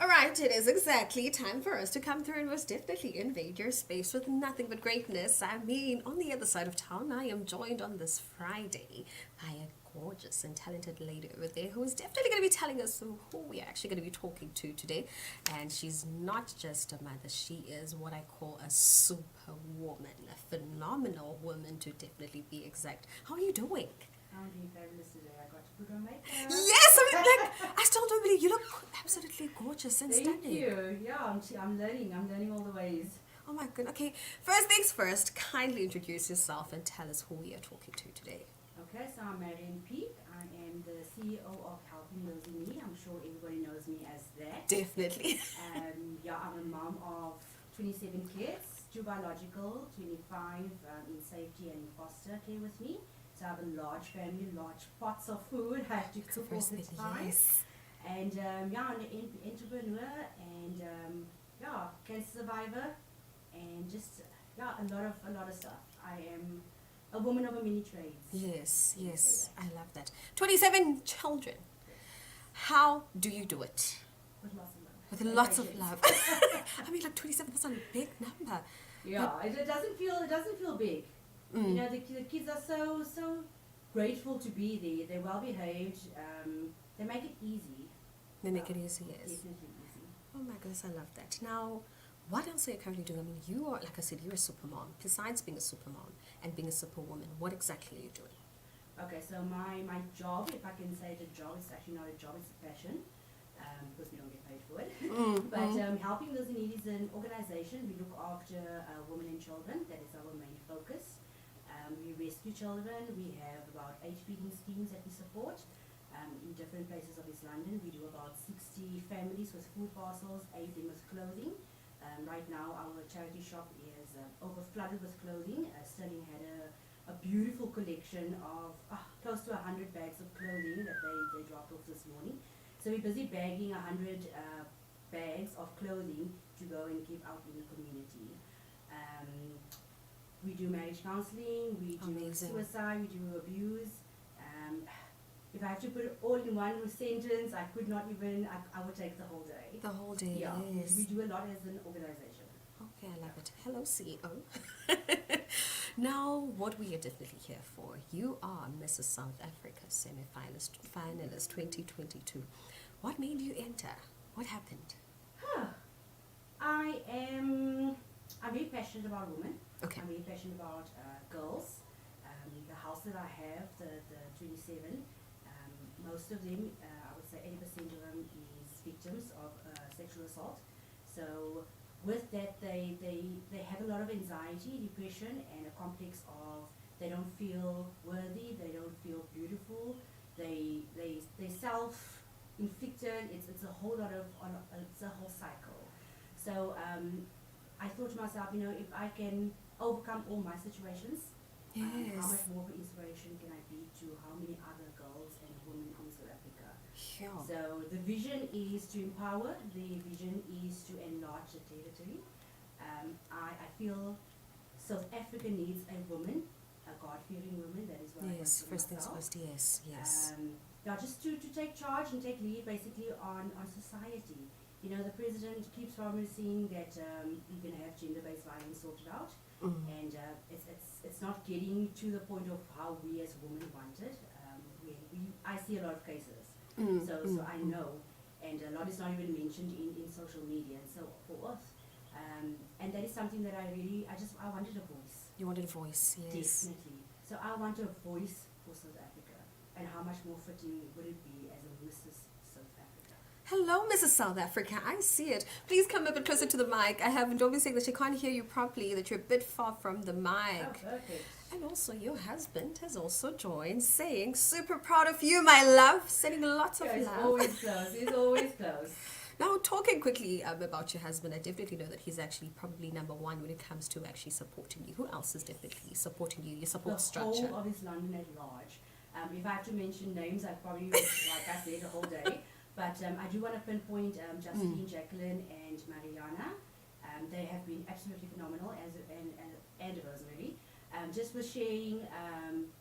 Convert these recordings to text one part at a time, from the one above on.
Alright, it is exactly time for us to come through and most definitely invade your space with nothing but greatness. I mean, on the other side of town, I am joined on this Friday by a gorgeous and talented lady over there who is definitely going to be telling us who we are actually going to be talking to today. And she's not just a mother, she is what I call a superwoman, a phenomenal woman to definitely be exact. How are you doing? I'm doing fabulous today. I got to put on makeup. Yes, I mean, like, I still don't believe you look absolutely gorgeous and Thank stunning. you. Yeah, I'm learning. I'm learning all the ways. Oh my goodness. Okay, first things first, kindly introduce yourself and tell us who we are talking to today. Okay, so I'm MARION PEAKE. I am the CEO of Helping Those in Need. I'm sure everybody knows me as that. Definitely. Yeah, I'm a mom of 27 kids, 2 biological, 25 in safety and in foster care with me. So I have a large family, large pots of food. I have to That's the cook all first the thing, time. yes. And yeah, I'm an entrepreneur and yeah, cancer survivor and just yeah, a lot of stuff. I am a woman of a many trades. Yes, Can you yes, say I love that. 27 children. How do you do it? that? With lots of love. With And lots of patience. love. I mean, like 27, that's not a big number. Yeah, it doesn't feel big. You know, the kids are so grateful to be there. They're well behaved. They make it easy. They make it easy, yes. Definitely easy. Oh my goodness, I love that. Now, what else are you currently doing? I mean, you are, like I said, you're a super mom. Besides being a super mom and being a superwoman, what exactly are you doing? Okay, so my job, if I can say it's a job, it's actually not a job, it's a passion, because we don't get paid for it. But Helping Those in Need is an organization. We look after women and children. That is our main focus. We rescue children. We have about 8 feeding schemes that we support in different places of East London. We do about 60 families with food parcels, aid them with clothing. Right now, our charity shop is over flooded with clothing. Sterling had a beautiful collection of close to 100 bags of clothing that they dropped off this morning. So we're busy bagging 100 bags of clothing to go and give out in the community. We do marriage counseling, we do Amazing. suicide, we do abuse. If I have to put it all in one sentence, I could not even, I would take the whole day. The whole day, Yeah, yes. we do a lot as an organization. Okay, I love it. Hello, CEO. Now, what we are definitely here for, you are Mrs. South Africa SEMI-FINALIST 2022. What made you enter? What happened? I'm very passionate about women. Okay. I'm very passionate about girls. The house that I have, the 27, most of them, I would say 80% of them is victims of sexual assault. So with that, they have a lot of anxiety, depression, and a complex of they don't feel worthy, they don't feel beautiful, they self-inflicted. It's a whole lot of it's a whole cycle. So I thought to myself, you know, if I can overcome all my situations, how Yes. much more of an inspiration can I be to how many other girls and women in South Africa? Sure. So the vision is to empower, the vision is to enlarge the territory. I feel South Africa needs a woman, a God-fearing woman, that is what I Yes, consider first things myself. first, yes, yes. Yeah, just to take charge and take lead basically on society. You know, the president keeps promising that we're going to have gender-based violence sorted out, and it's not getting to the point of how we as women want it. I see a lot of cases, so I know, and a lot is not even mentioned in social media and so forth. And that is something that I wanted a voice. You wanted a voice, yes. Definitely. So I want a voice for South Africa, and how much more fitting would it be as a Mrs. South Africa? Hello, Mrs. South Africa. I see it. Please come a bit closer to the mic. I have Ndomi saying that she can't hear you properly, that you're a bit far from the mic. Oh, perfect. And also, your husband has also joined, saying, super proud of you, my love, sending lots of Yeah, it's love. always close. It's always close. Now, talking quickly about your husband, I definitely know that he's actually probably number one when it comes to actually supporting you. Who else is definitely supporting you, your support The structure? whole of East London at large. If I have to mention names, I probably would, like I said, the whole day. But I do want to pinpoint Justine, Jacqueline, and Mariana. They have been absolutely phenomenal, and Rosemary. Just with sharing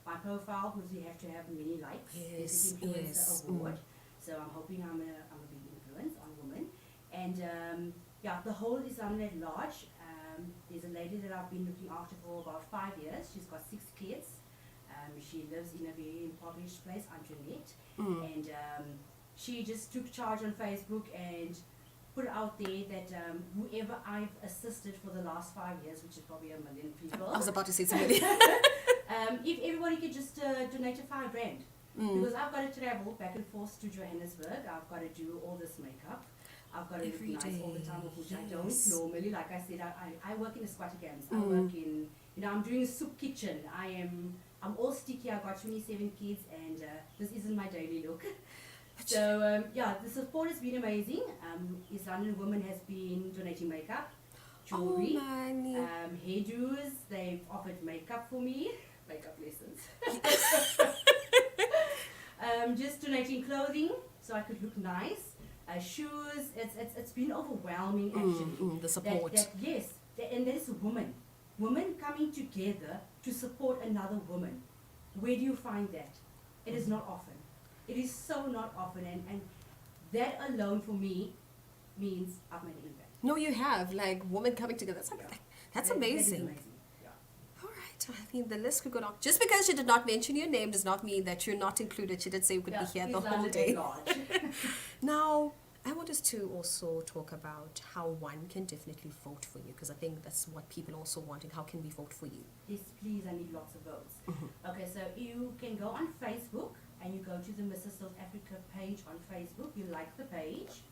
my profile, because we have to have many likes. Yes, It's an influencer yes. award. So I'm hoping I'm a big influence on women. yeah, the whole is done at large. There's a lady that I've been looking after for about 5 years. She's got 6 kids. She lives in a very impoverished place, Antoinette, and she just took charge on Facebook and put out there that whoever I've assisted for the last 5 years, which is probably 1 million people. I was about to say something. If everybody could just donate a $5,000, because I've got to travel back and forth to Johannesburg. I've got to do all this makeup. I've got to look nice all the time, which I don't normally. Like I said, I work in a squatter camps. I work in, I'm doing a soup kitchen. I'm all sticky. I've got 27 kids, and this isn't my daily look. So yeah, the support has been amazing. East London Women has been donating makeup, jewelry, hairdos. They've offered makeup for me, makeup lessons. Just donating clothing so I could look nice. Shoes. It's been overwhelming actually. The support. Yes, and there's women coming together to support another woman. Where do you find that? It is not often. It is so not often, and that alone for me means I've made an impact. No, you have, like, women coming together. That's amazing. That is amazing. All right. I mean, the list could go on. Just because she did not mention your name does not mean that you're not included. She did say we could be here the whole day. Now, I want us to also talk about how one can definitely vote for you, because I think that's what people also wanting. How can we vote for you? Yes, please. I need lots of votes. Okay, so you can go on Facebook and you go to the Mrs. South Africa page on Facebook. You like the page,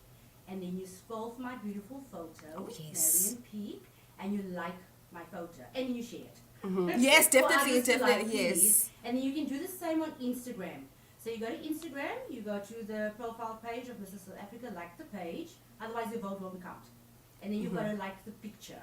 and then you scroll for my beautiful photo, Marion PEAKE, and you like my photo and you share it. Yes, definitely, Like, yes. please. And then you can do the same on Instagram. So you go to Instagram, you go to the profile page of Mrs. South Africa, like the page, otherwise your vote won't count. And then you've got to like the picture.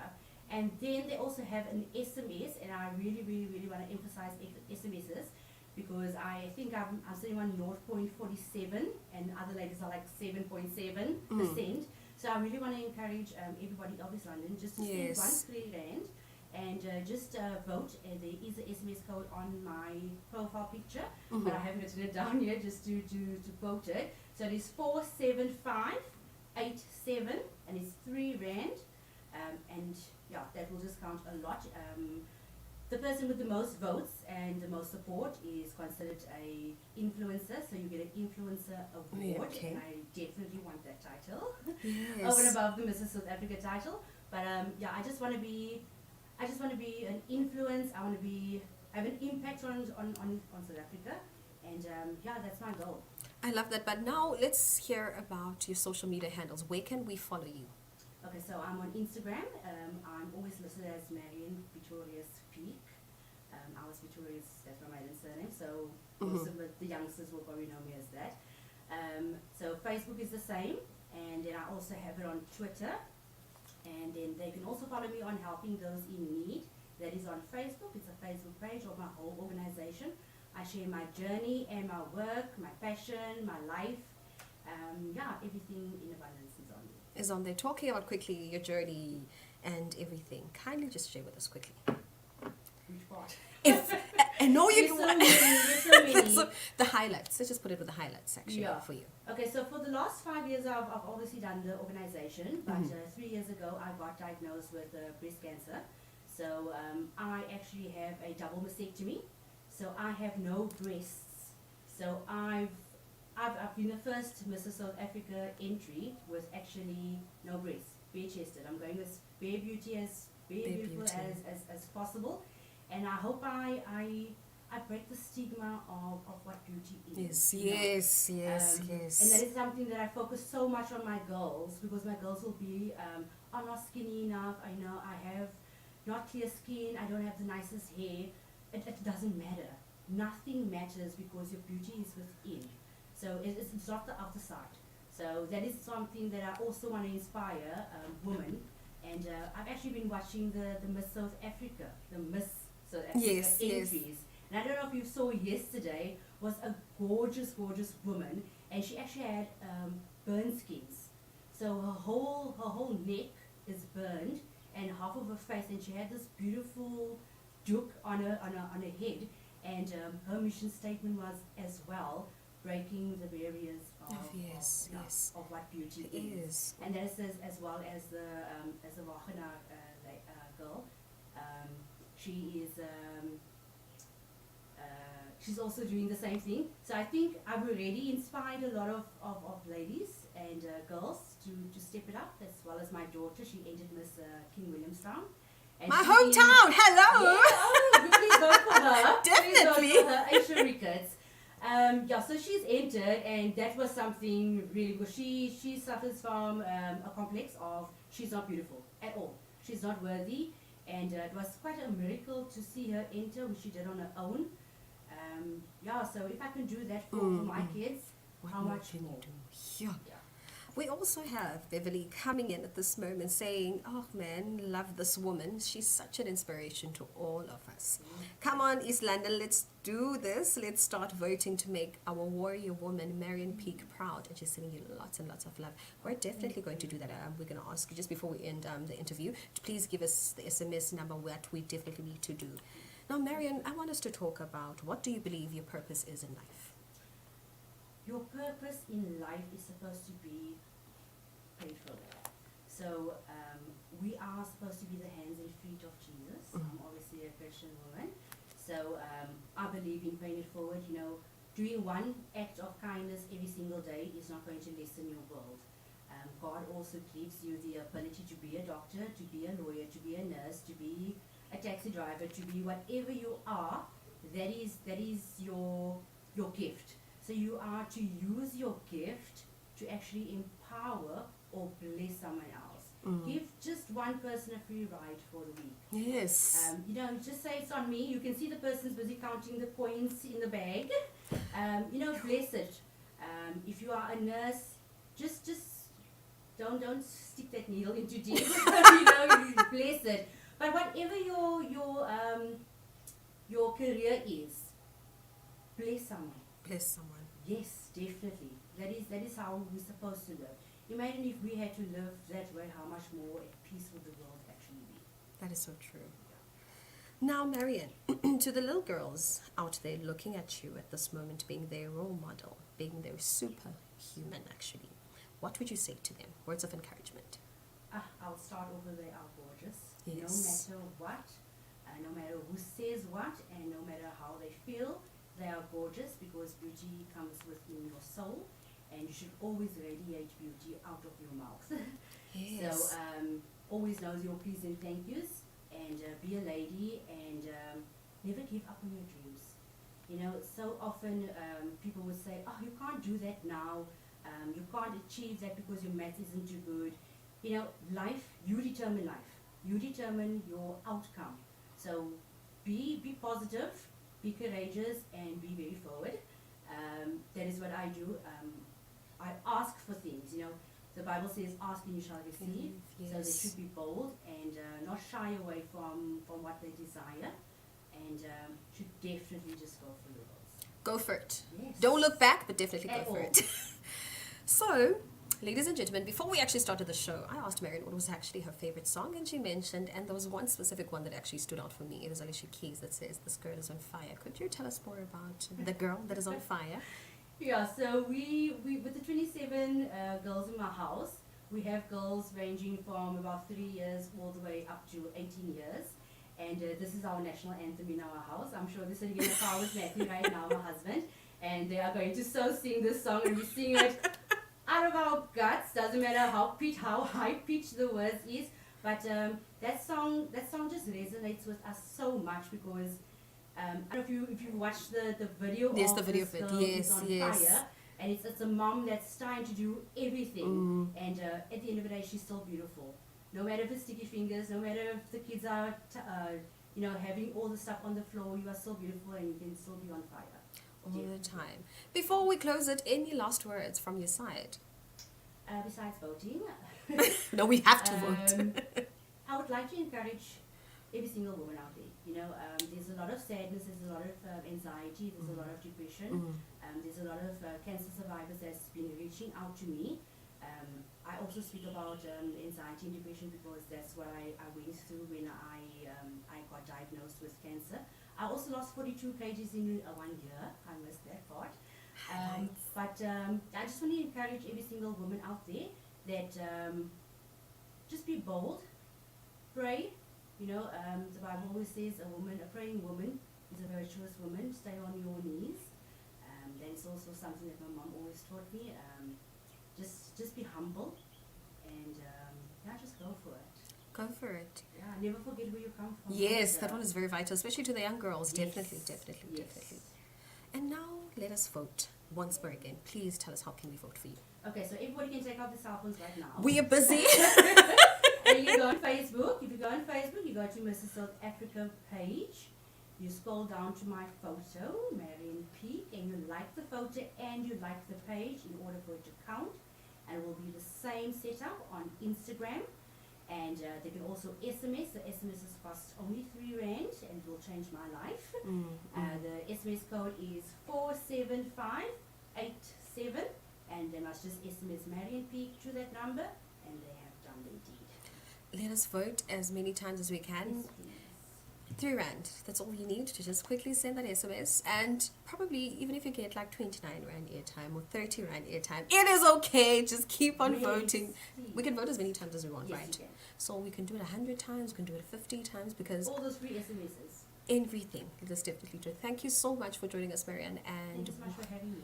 And then they also have an SMS, and I really, really, really want to emphasize SMSs, because I think I'm sitting on 0.47 and other ladies are like 7.7%. So I really want to encourage everybody of East London just to spend £1 and just vote. There is an SMS code on my profile picture, but I haven't written it down yet just to quote it. So it is 47587, and it's £3. And yeah, that will just count a lot. The person with the most votes and the most support is considered a influencer, so you get an influencer award, and I definitely want that title over and above the Mrs. South Africa title. But yeah, I just want to be an influence. I want to have an impact on South Africa, and yeah, that's my goal. I love that. But now let's hear about your social media handles. Where can we follow you? Okay, so I'm on Instagram. I'm always listed as Marion Victoria's PEAKE. Alice Victoria's, that's my maiden surname, so most of the youngsters will probably know me as that. So Facebook is the same, and then I also have it on Twitter, and then they can also follow me on Helping Those in Need. That is on Facebook. It's a Facebook page of my whole organization. I share my journey and my work, my passion, my life. Yeah, everything in abundance is on there. Talking about quickly your journey and everything. Kindly just share with us quickly. Which part? I know you can. There's so many. The highlights. Let's just put it with the highlights section for you. Okay, so for the last 5 years, I've obviously done the organization, but 3 years ago, I got diagnosed with breast cancer. So I actually have a double mastectomy. So I have no breasts. So I've been the first Mrs. South Africa entry with actually no breasts, bare-chested. I'm going as bare beauty, as beautiful as possible, and I hope I break the stigma of what beauty is. Yes. And that is something that I focus so much on my girls, because my girls will be, I'm not skinny enough. I know I have not clear skin. I don't have the nicest hair. It doesn't matter. Nothing matters, because your beauty is within. So it's not the outer side. So that is something that I also want to inspire women. And I've actually been watching the Miss South Africa, entries. And I don't know if you saw yesterday, was a gorgeous, gorgeous woman, and she actually had burned skins. So her whole neck is burned, and half of her face, and she had this beautiful doek on her head. And her mission statement was as well, breaking the barriers of, Yes, yes. of what beauty It is. is. And that is as well as the Wagner girl. She is she's also doing the same thing. So I think I've already inspired a lot of ladies and girls to step it up, as well as my daughter. She entered Miss King Williamstown. And My she hometown, hello! Yeah, oh, please vote for her. Definitely. Please vote for her. Asia Ricketts. Yeah, so she's entered, and that was something really good. She suffers from a complex of she's not beautiful at all. She's not worthy, and it was quite a miracle to see her enter, which she did on her own. Yeah, so if I can do that for my kids, What how more much can you more? do? Yeah. Yeah. We also have Beverly coming in at this moment saying, oh man, love this woman. She's such an inspiration to all of us. Come on, East London, let's do this. Let's start voting to make our warrior woman, Marion Peake, proud. And she's sending you lots and lots of love. We're definitely going to do that. We're going to ask you just before we end the interview to please give us the SMS number, what we definitely need to do. Now, Marion, I want us to talk about what do you believe your purpose is in life? Your purpose in life is supposed to be paid for. So we are supposed to be the hands and feet of Jesus. I'm obviously a Christian woman. So I believe in paying it forward. You know, doing one act of kindness every single day is not going to lessen your world. God also gives you the ability to be a doctor, to be a lawyer, to be a nurse, to be a taxi driver, to be whatever you are. That is your gift. So you are to use your gift to actually empower or bless someone else. Give just one person a free ride for the week. Yes. You know, just say it's on me. You can see the person's busy counting the coins in the bag. You know, bless it. If you are a nurse, just don't stick that needle into deep. You know, you bless it. But whatever your career is, bless someone. Bless someone. Yes, definitely. That is how we're supposed to live. Imagine if we had to live that way, how much more at peace would the world actually be. That is so true. Now, Marion, to the little girls out there looking at you at this moment, being their role model, being their superhuman, actually, what would you say to them? Words of encouragement. I'll start over. They are gorgeous. Yes. No matter what, no matter who says what, and no matter how they feel, they are gorgeous because beauty comes within your soul, and you should always radiate beauty out of your mouth. Yes. So always know your please and thank yous, and be a lady, and never give up on your dreams. You know, so often people would say, oh, you can't do that now, you can't achieve that because your math isn't too good. You know, life, you determine life. You determine your outcome. So be positive, be courageous, and be very forward. That is what I do. I ask for things, you know. The Bible says, ask and you shall receive. Yes. So they should be bold and not shy away from what they desire, and should definitely just go for yours. Go for it. Yes. Don't look back, but definitely At go for all. it. So, ladies and gentlemen, before we actually started the show, I asked Marion what was actually her favorite song, and she mentioned, and there was one specific one that actually stood out for me. It is Alicia Keys that says, "This girl is on fire." Could you tell us more about the girl that is on fire? Yeah, so we with the 27 girls in my house, we have girls ranging from about 3 years all the way up to 18 years. And this is our national anthem in our house. I'm sure they're sitting in the car with Matthew right now, my husband. And they are going to so sing this song, and we sing it out of our guts. Doesn't matter how high pitched the words is. But that song just resonates with us so much because I don't know if you watched the video. Yes, of the video this of it. girl Yes, who's on yes. fire, and it's a mom that's trying to do everything, and at the end of the day, she's still beautiful. No matter if it's sticky fingers, no matter if the kids are, you know, having all the stuff on the floor, you are still beautiful and you can still be on fire. All the time. Before we close it, any last words from your side? Besides voting, No, we have to vote. I would like to encourage every single woman out there. You know, there's a lot of sadness, there's a lot of anxiety, there's a lot of depression, there's a lot of cancer survivors that's been reaching out to me. I also speak about anxiety and depression because that's what I went through when I got diagnosed with cancer. I also lost 42 kgs in 1 year. I missed that part. But I just want to encourage every single woman out there that just be bold, pray. You know, the Bible always says a praying woman is a virtuous woman. Stay on your knees. That is also something that my mom always taught me. Just be humble and just go for it. Go for it. Yeah, never forget where you come from. Yes, that one is very vital, especially to the young girls. Yes. Definitely. And now let us vote once more again. Please tell us, how can we vote for you? Okay, so everybody can take out their cell phones right now. We are busy. And you go on Facebook. If you go on Facebook, you go to Mrs. South Africa page. You scroll down to my photo, Marion Peake, and you like the photo and you like the page in order for it to count. And it will be the same setup on Instagram. And they can also SMS. The SMSs cost only R3 and it will change my life. The SMS code is 47587, and they must just SMS Marion Peake to that number, and they have done indeed. Let us vote as many times as we can. Yes, please. R3. That's all you need to just quickly send that SMS, and probably even if you get like 29 Rand airtime or 30 Rand airtime, it is okay. Just keep on Yes, voting. please. We can vote as many times as we want, Yes, right? you can. So we can do it 100 times, we can do it 50 times, because All those free SMSs. everything. Let's definitely do it. Thank you so much for joining us, Marianne, Thank and you so much for having me.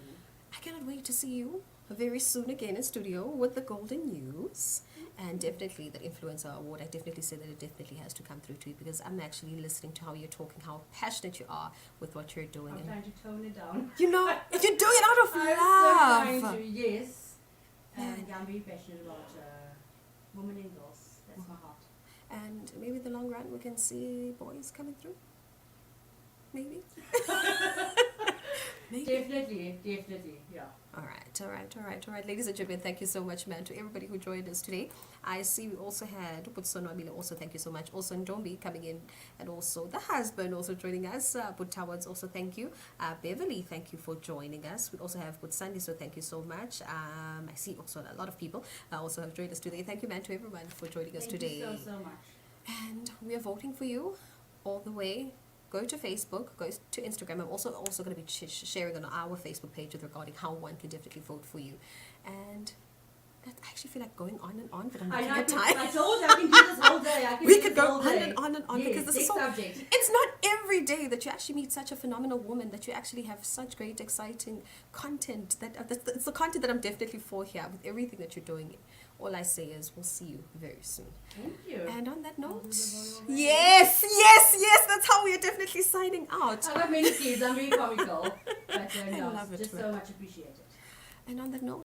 I cannot wait to see you very soon again in studio with the golden news. And definitely that influencer award, I definitely say that it definitely has to come through to you, because I'm actually listening to how you're talking, how passionate you are with what you're doing. I'm And trying to tone it down. you know, you're doing it out of I'm love. so trying to, yes. And I'm very passionate about women and girls. That's my heart. And maybe in the long run we can see boys coming through. Maybe. Maybe. Definitely, yeah. All right. Ladies and gentlemen, thank you so much, man, to everybody who joined us today. I see we also had Botsonwabile, also thank you so much. Also Ndombi coming in, and also the husband also joining us. Butawads, also thank you. Beverly, thank you for joining us. We also have Butsandi, so thank you so much. I see also a lot of people also have joined us today. Thank you, man, to everyone for joining us today. Thank you so much. And we are voting for you all the way. Go to Facebook, go to Instagram. I'm also going to be sharing on our Facebook page regarding how one can definitely vote for you. And I actually feel like going on and on, but I'm not I at time. I told you I can do this whole day. We could go on and on and on, yes, because this is so. subject. It's not every day that you actually meet such a phenomenal woman, that you actually have such great, exciting content. It's the content that I'm definitely for here with everything that you're doing. All I say is we'll see you very soon. Thank you. And on that note, volume yes, that's how we are definitely signing out. I got many kids. I'm very comical. But I no, love it, just man. so much appreciated. And on that note,